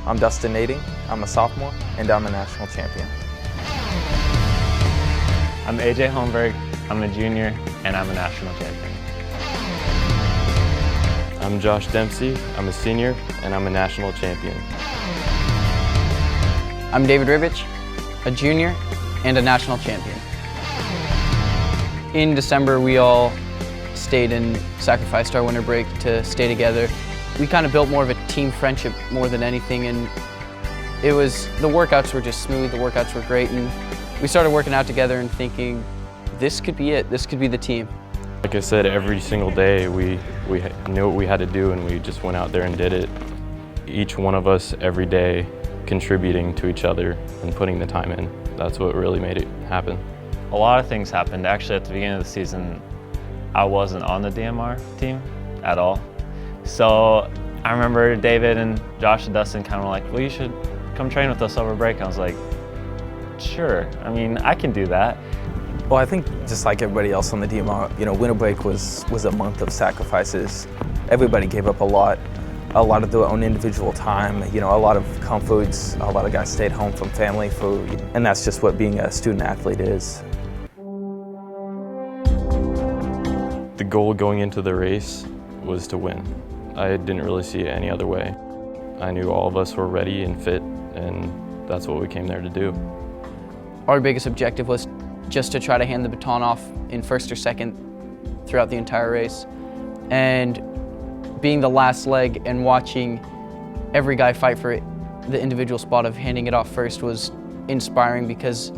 I'm Dustin Nading, I'm a sophomore, and I'm a national champion. I'm AJ Holmberg, I'm a junior, and I'm a national champion. I'm Josh Dempsey, I'm a senior, and I'm a national champion. I'm David Ribich, a junior and a national champion. In December, we all stayed and sacrificed our winter break to stay together. We kind of built more of a team friendship more than anything, and the workouts were just smooth, the workouts were great, and we started working out together and thinking, this could be it, this could be the team. Like I said, every single day we knew what we had to do, and we just went out there and did it. Each one of us every day contributing to each other and putting the time in. That's what really made it happen. A lot of things happened. Actually, at the beginning of the season, I wasn't on the DMR team at all. So I remember David and Josh and Dustin kind of were like, well, you should come train with us over break. I was like, sure, I mean, I can do that. Well, I think just like everybody else on the DMR, winter break was a month of sacrifices. Everybody gave up a lot of their own individual time, a lot of comforts. A lot of guys stayed home from family, and that's just what being a student athlete is. The goal going into the race was to win. I didn't really see it any other way. I knew all of us were ready and fit, and that's what we came there to do. Our biggest objective was just to try to hand the baton off in first or second throughout the entire race. And being the last leg and watching every guy fight for the individual spot of handing it off first was inspiring, because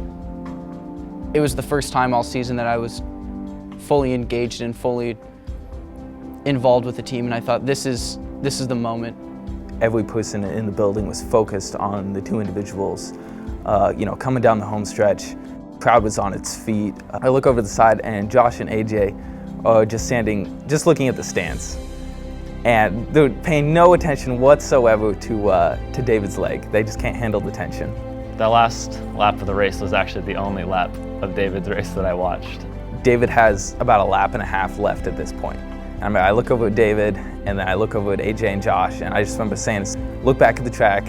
it was the first time all season that I was fully engaged and fully involved with the team, and I thought this is the moment. Every person in the building was focused on the two individuals. Coming down the home stretch, crowd was on its feet. I look over the side and Josh and AJ are just standing, just looking at the stands. And they're paying no attention whatsoever to David's leg. They just can't handle the tension. That last lap of the race was actually the only lap of David's race that I watched. David has about a lap and a half left at this point. I look over at David, and then I look over at AJ and Josh, and I just remember saying, look back at the track,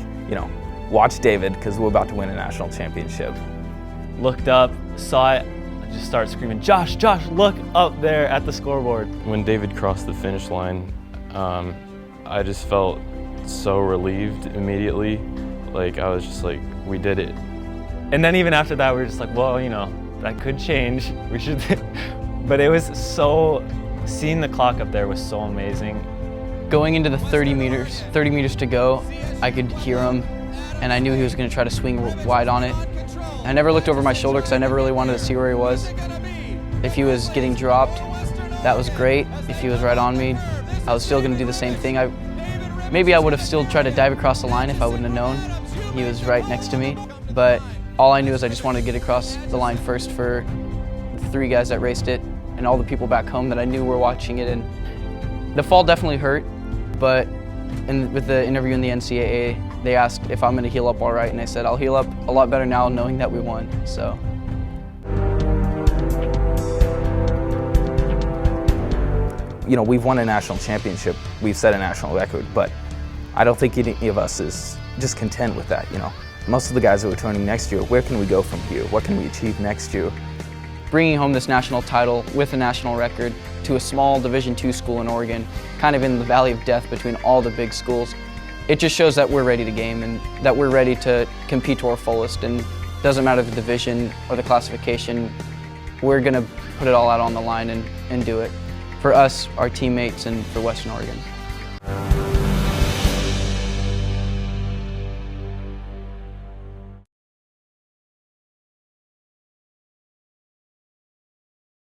watch David, because we're about to win a national championship. Looked up, saw it, I just started screaming, Josh, look up there at the scoreboard. When David crossed the finish line, I just felt so relieved immediately. Like, I was just like, we did it. And then even after that, we were just like, well, that could change. We should, but it was so, seeing the clock up there was so amazing. Going into the 30 meters to go, I could hear him, and I knew he was going to try to swing wide on it. I never looked over my shoulder because I never really wanted to see where he was. If he was getting dropped, that was great. If he was right on me, I was still going to do the same thing. Maybe I would have still tried to dive across the line if I wouldn't have known he was right next to me. But all I knew is I just wanted to get across the line first for the three guys that raced it and all the people back home that I knew were watching it. And the fall definitely hurt, but with the interview in the NCAA, they asked if I'm going to heal up all right, and I said I'll heal up a lot better now knowing that we won. So. We've won a national championship, we've set a national record, but I don't think any of us is just content with that, Most of the guys are returning next year. Where can we go from here? What can we achieve next year? Bringing home this national title with a national record to a small Division II school in Oregon, kind of in the valley of death between all the big schools, it just shows that we're ready to game and that we're ready to compete to our fullest. And it doesn't matter the division or the classification, we're going to put it all out on the line and do it for us, our teammates, and for Western Oregon.